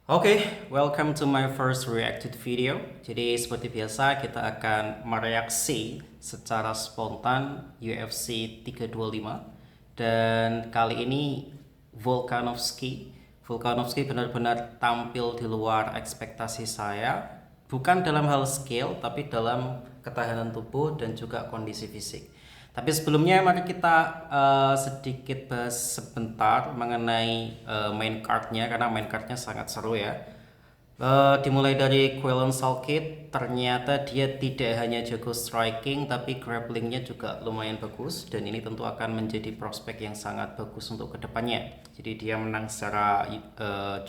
Welcome to my first reacted video. Jadi seperti biasa kita akan mereaksi secara spontan UFC 325 dan kali ini Volkanovski. Volkanovski benar-benar tampil di luar ekspektasi saya, bukan dalam hal skill tapi dalam ketahanan tubuh dan juga kondisi fisik. Tapi sebelumnya mari kita sedikit bahas sebentar mengenai main cardnya karena main cardnya sangat seru ya. Dimulai dari Quillen Salkit, ternyata dia tidak hanya jago striking tapi grapplingnya juga lumayan bagus dan ini tentu akan menjadi prospek yang sangat bagus untuk kedepannya. Jadi dia menang secara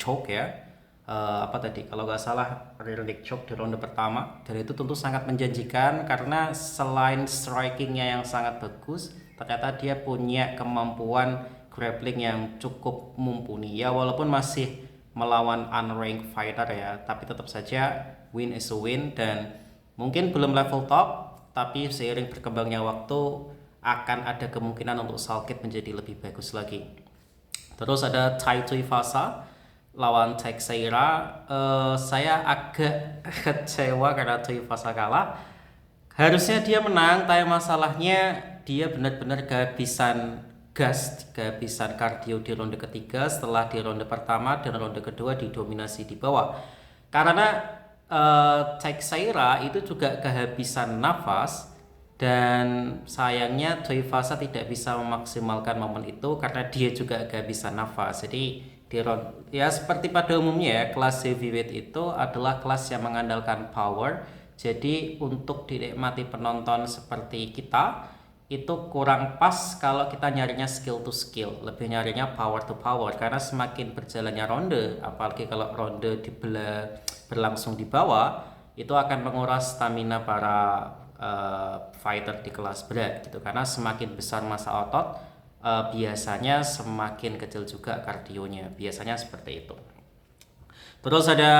choke ya. Apa tadi kalau nggak salah rear naked choke di ronde pertama dan itu tentu sangat menjanjikan karena selain strikingnya yang sangat bagus ternyata dia punya kemampuan grappling yang cukup mumpuni ya, walaupun masih melawan unranked fighter ya, tapi tetap saja win is a win dan mungkin belum level top tapi seiring berkembangnya waktu akan ada kemungkinan untuk Salkit menjadi lebih bagus lagi. Terus ada Tai Tuivasa lawan Teixeira. Saya agak kecewa karena Tuivasa kalah. Harusnya dia menang, tapi masalahnya dia benar-benar kehabisan gas, kehabisan kardio di ronde ketiga setelah di ronde pertama dan ronde kedua didominasi di bawah. Karena Teixeira itu juga kehabisan nafas dan sayangnya Tuivasa tidak bisa memaksimalkan momen itu karena dia juga kehabisan nafas. Jadi ya seperti pada umumnya ya, kelas heavyweight itu adalah kelas yang mengandalkan power. Jadi untuk dinikmati penonton seperti kita itu kurang pas kalau kita nyarinya skill to skill, lebih nyarinya power to power karena semakin berjalannya ronde, apalagi kalau ronde berlangsung di bawah, itu akan menguras stamina para fighter di kelas berat gitu karena semakin besar massa otot biasanya semakin kecil juga kardionya, biasanya seperti itu. Terus ada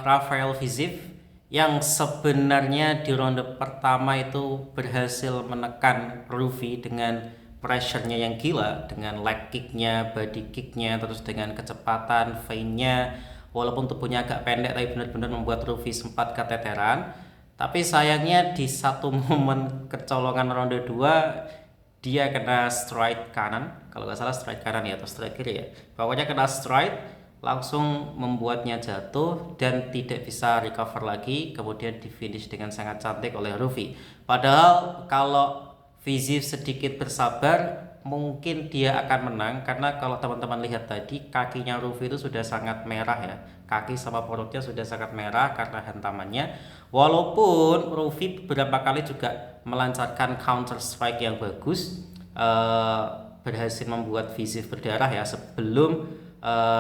Rafael Fiziev yang sebenarnya di ronde pertama itu berhasil menekan Rufi dengan pressure-nya yang gila, dengan leg kick-nya, body kick-nya, terus dengan kecepatan feint-nya, walaupun tubuhnya agak pendek tapi benar-benar membuat Rufi sempat keteteran. Tapi sayangnya di satu momen kecolongan ronde 2 dia kena strike kanan, kalau nggak salah strike kanan ya atau strike kiri ya, pokoknya kena strike langsung membuatnya jatuh dan tidak bisa recover lagi, kemudian di finish dengan sangat cantik oleh Rufi. Padahal kalau Fiziev sedikit bersabar mungkin dia akan menang karena kalau teman-teman lihat tadi kakinya Rufi itu sudah sangat merah ya, kaki sama perutnya sudah sangat merah karena hantamannya. Walaupun Rufi beberapa kali juga melancarkan counter strike yang bagus, berhasil membuat Fiziev berdarah ya sebelum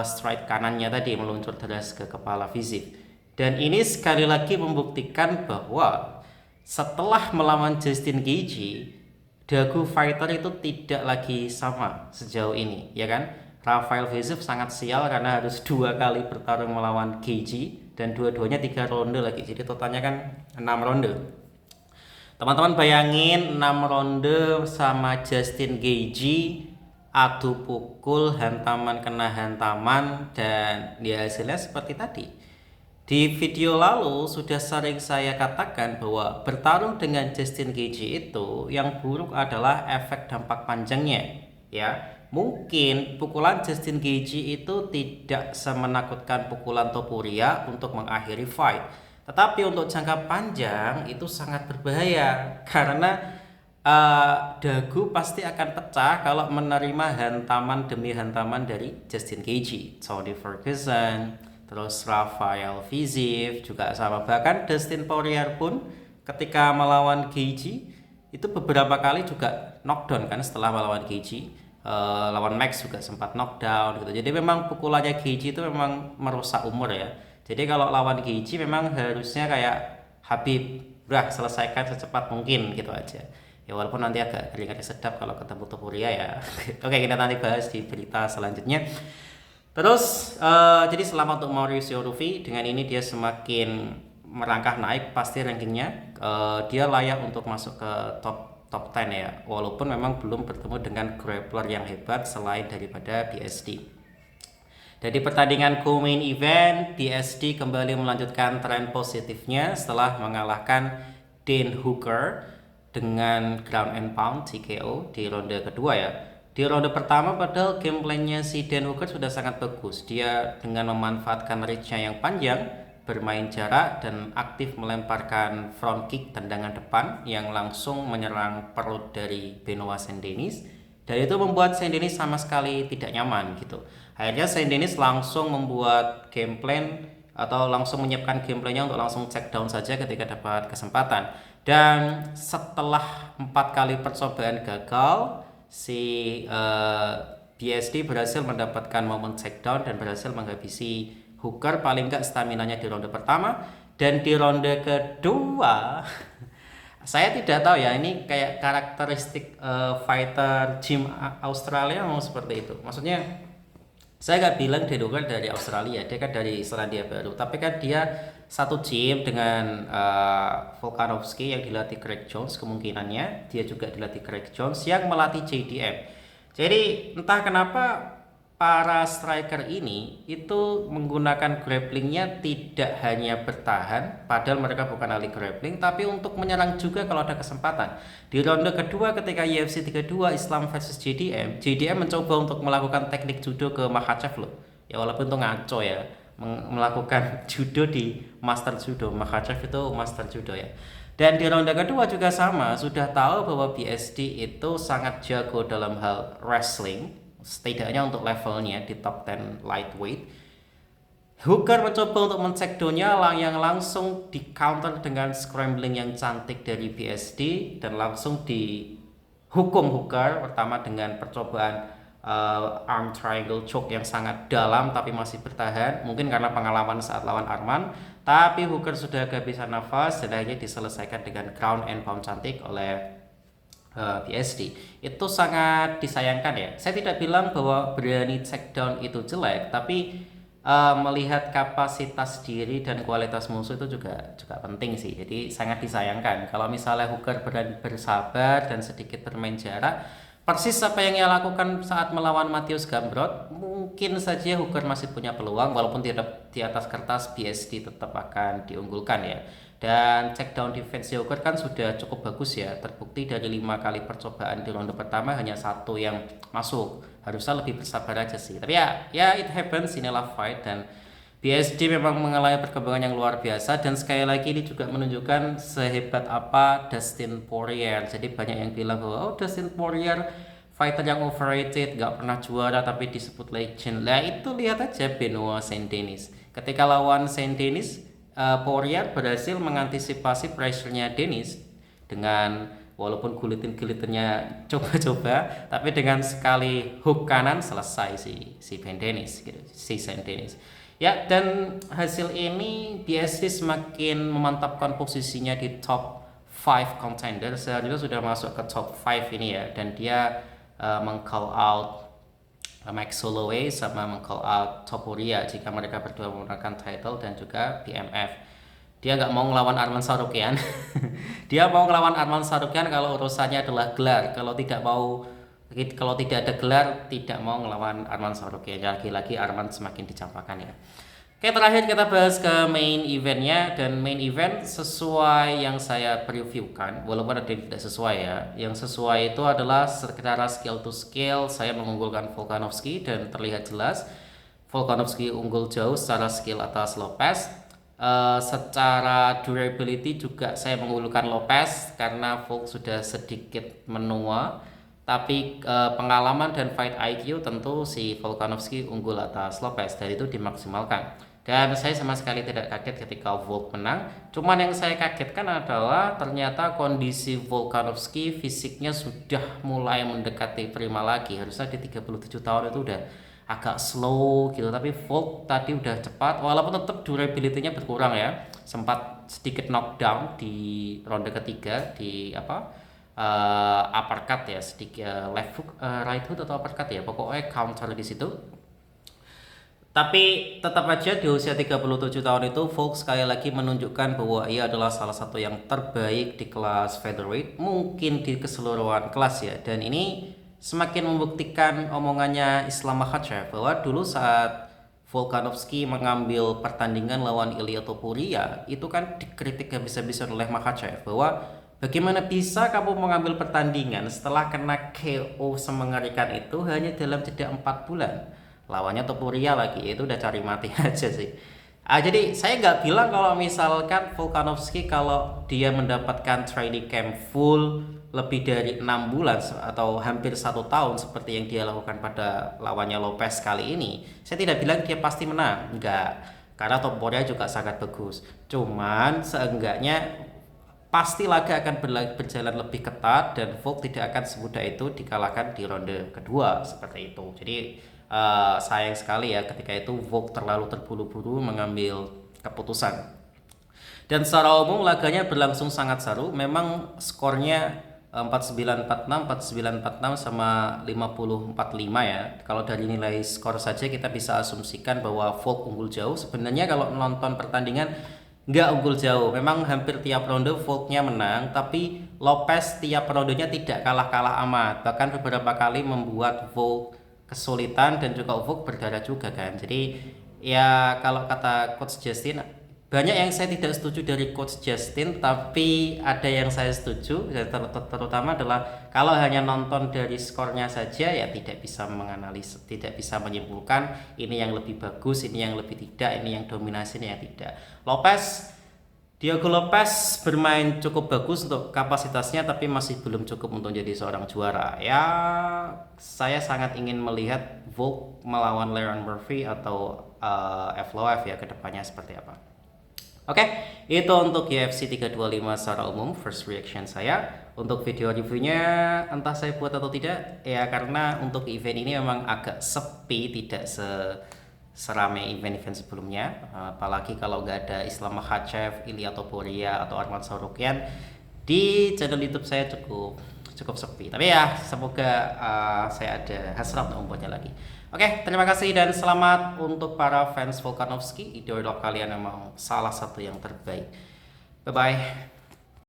strike kanannya tadi meluncur deras ke kepala Fiziev. Dan ini sekali lagi membuktikan bahwa setelah melawan Justin Gaethje, dagu fighter itu tidak lagi sama sejauh ini, ya kan? Rafael Fiziev sangat sial karena harus 2 kali bertarung melawan Gaethje dan dua-duanya 3 ronde lagi. Jadi totalnya kan 6 ronde. Teman-teman bayangin 6 ronde sama Justin Gaethje, adu pukul, hantaman kena hantaman, dan ya hasilnya seperti tadi. Di video lalu sudah sering saya katakan bahwa bertarung dengan Justin Gaethje itu yang buruk adalah efek dampak panjangnya ya. Mungkin pukulan Justin Gaethje itu tidak semenakutkan pukulan Topuria untuk mengakhiri fight, tetapi untuk jangka panjang itu sangat berbahaya karena dagu pasti akan pecah kalau menerima hantaman demi hantaman dari Justin Gaethje, Tony Ferguson, terus Rafael Fiziev juga sama, bahkan Dustin Poirier pun ketika melawan Gaethje itu beberapa kali juga knockdown kan setelah melawan Gaethje. Lawan Max juga sempat knockdown gitu. Jadi memang pukulannya Gaethje itu memang merusak umur ya. Jadi kalau lawan Gaethje memang harusnya kayak Habib, udah selesaikan secepat mungkin gitu aja. Ya walaupun nanti agak keringatnya sedap kalau ketemu Topuria ya. Oke, kita nanti bahas di berita selanjutnya. Terus jadi selamat untuk Mauricio Rufi, dengan ini dia semakin merangkak naik pasti rankingnya. Dia layak untuk masuk ke top 10 ya, walaupun memang belum bertemu dengan grappler yang hebat selain daripada BSD. Dan di pertandingan co-main event, BSD kembali melanjutkan tren positifnya setelah mengalahkan Dan Hooker dengan ground and pound TKO di ronde kedua ya. Di ronde pertama padahal gameplaynya si Dan Hooker sudah sangat bagus. Dia dengan memanfaatkan reach-nya yang panjang, bermain jarak dan aktif melemparkan front kick tendangan depan yang langsung menyerang perut dari Benoit Saint-Denis. Dan itu membuat Saint-Denis sama sekali tidak nyaman gitu. Akhirnya Saint-Denis langsung membuat game plan atau langsung menyiapkan gameplaynya untuk langsung check down saja ketika dapat kesempatan. Dan setelah 4 kali percobaan gagal, si BSD berhasil mendapatkan momen check down dan berhasil menghabisi Hooker paling enggak staminanya di ronde pertama. Dan di ronde kedua saya tidak tahu ya, ini kayak karakteristik fighter gym Australia mau seperti itu. Maksudnya saya nggak bilang Dan Hooker dari Australia, dia kan dari Selandia Baru, tapi kan dia satu gym dengan Volkanovski yang dilatih Craig Jones, kemungkinannya dia juga dilatih Craig Jones yang melatih JDM. Jadi entah kenapa para striker ini itu menggunakan grapplingnya tidak hanya bertahan, padahal mereka bukan ahli grappling, tapi untuk menyerang juga kalau ada kesempatan. Di ronde kedua ketika UFC 32 Islam versus JDM, JDM mencoba untuk melakukan teknik judo ke Makhachev loh. Ya walaupun itu ngaco ya, melakukan judo di master judo. Makhachev itu master judo ya. Dan di ronde kedua juga sama, sudah tahu bahwa BSD itu sangat jago dalam hal wrestling, setidaknya untuk levelnya di top 10 lightweight. Hooker mencoba untuk men-check down-nya yang langsung di counter dengan scrambling yang cantik dari BSD dan langsung dihukum Hooker pertama dengan percobaan arm triangle choke yang sangat dalam tapi masih bertahan, mungkin karena pengalaman saat lawan Arman, tapi Hooker sudah kehabisan nafas dan akhirnya diselesaikan dengan ground and pound cantik oleh BSD. Itu sangat disayangkan ya. Saya tidak bilang bahwa berani check down itu jelek, tapi melihat kapasitas diri dan kualitas musuh itu juga penting sih. Jadi sangat disayangkan kalau misalnya Hooker berani bersabar dan sedikit bermain jarak, persis apa yang ia lakukan saat melawan Mateusz Gamrot, mungkin saja Hooker masih punya peluang, walaupun tidak di atas kertas BSD tetap akan diunggulkan ya. Dan check down defense Hooker kan sudah cukup bagus ya, terbukti dari 5 kali percobaan di ronde pertama hanya 1 yang masuk. Harusnya lebih bersabar aja sih, tapi ya it happens, inilah fight. Dan BSD memang mengalami perkembangan yang luar biasa, dan sekali lagi ini juga menunjukkan sehebat apa Dustin Poirier. Jadi banyak yang bilang bahwa Dustin Poirier fighter yang overrated, gak pernah juara tapi disebut legend. Lah itu lihat aja Benoit Saint-Denis, ketika lawan Saint-Denis, Poirier berhasil mengantisipasi pressure-nya Denis dengan walaupun gulitin-gulitinnya coba-coba, tapi dengan sekali hook kanan selesai si Ben Denis gitu, si Saint-Denis. Ya, dan hasil ini BSD semakin memantapkan posisinya di top 5 contender. Seharusnya sudah masuk ke top 5 ini ya, dan dia meng-call out Max Holloway sama meng-call out Topuria jika mereka berdua menggunakan title dan juga BMF. Dia nggak mau ngelawan Arman Tsarukyan. Dia mau ngelawan Arman Tsarukyan kalau urusannya adalah gelar. Kalau tidak ada gelar, tidak mau ngelawan Arman Tsarukyan. Lagi-lagi Arman semakin dicampakan ya. Oke, terakhir kita bahas ke main eventnya. Dan main event sesuai yang saya previewkan, walaupun ada yang tidak sesuai ya. Yang sesuai itu adalah secara skill to skill saya mengunggulkan Volkanovski, dan terlihat jelas Volkanovski unggul jauh secara skill atas Lopez. Secara durability juga saya mengunggulkan Lopez karena Volk sudah sedikit menua, tapi pengalaman dan fight IQ tentu si Volkanovski unggul atas Lopez, dan itu dimaksimalkan. Dan saya sama sekali tidak kaget ketika Volk menang. Cuman yang saya kagetkan adalah ternyata kondisi Volkanovski fisiknya sudah mulai mendekati prima lagi. Harusnya di 37 tahun itu udah agak slow gitu, tapi Volk tadi udah cepat, walaupun tetap durability-nya berkurang ya. Sempat sedikit knockdown di ronde ketiga di uppercut ya, sedikit left hook, right hook atau uppercut ya, pokoknya counter di situ. Tapi tetap aja di usia 37 tahun itu Volk sekali lagi menunjukkan bahwa ia adalah salah satu yang terbaik di kelas featherweight, mungkin di keseluruhan kelas ya. Dan ini semakin membuktikan omongannya Islam Makhachev bahwa dulu saat Volkanovski mengambil pertandingan lawan Ilia Topuria, itu kan dikritik habis-habisan oleh Makhachev bahwa bagaimana bisa kamu mengambil pertandingan setelah kena KO semengerikan itu hanya dalam jeda 4 bulan. Lawannya Topuria lagi, itu udah cari mati aja sih. Jadi saya nggak bilang kalau misalkan Volkanovski kalau dia mendapatkan training camp full lebih dari 6 bulan atau hampir 1 tahun seperti yang dia lakukan pada lawannya Lopez kali ini, saya tidak bilang dia pasti menang, enggak, karena Topuria juga sangat bagus. Cuman seenggaknya pasti laga akan berjalan lebih ketat dan Volk tidak akan semudah itu dikalahkan di ronde kedua seperti itu. Jadi sayang sekali ya ketika itu Volk terlalu terburu-buru mengambil keputusan. Dan secara umum laganya berlangsung sangat seru. Memang skornya 49-46, 49-46 sama 50-45 ya. Kalau dari nilai skor saja kita bisa asumsikan bahwa Volk unggul jauh. Sebenarnya kalau nonton pertandingan nggak unggul jauh. Memang hampir tiap ronde Volknya menang, tapi Lopez tiap rondenya tidak kalah-kalah amat. Bahkan beberapa kali membuat Volk kesulitan dan juga Volk berdarah juga kan. Jadi ya kalau kata Coach Justin, banyak yang saya tidak setuju dari Coach Justin, tapi ada yang saya setuju, terutama adalah kalau hanya nonton dari skornya saja ya tidak bisa menganalisis, tidak bisa menyimpulkan ini yang lebih bagus, ini yang lebih tidak, ini yang dominasi, ini yang tidak. Diego Lopez bermain cukup bagus untuk kapasitasnya, tapi masih belum cukup untuk jadi seorang juara. Ya, saya sangat ingin melihat Volk melawan Leon Murphy atau FLOF ya kedepannya seperti apa. Oke, itu untuk UFC 325 secara umum, first reaction saya. Untuk video reviewnya entah saya buat atau tidak, ya karena untuk event ini memang agak sepi, tidak seramai event-event sebelumnya. Apalagi kalau nggak ada Islam Makhachev, Ilia Topuria, atau Arman Tsarukyan di channel YouTube saya cukup sepi. Tapi ya semoga saya ada hasrat untuk membuatnya lagi. Oke, terima kasih dan selamat untuk para fans Volkanovski. Idol kalian memang salah satu yang terbaik. Bye bye.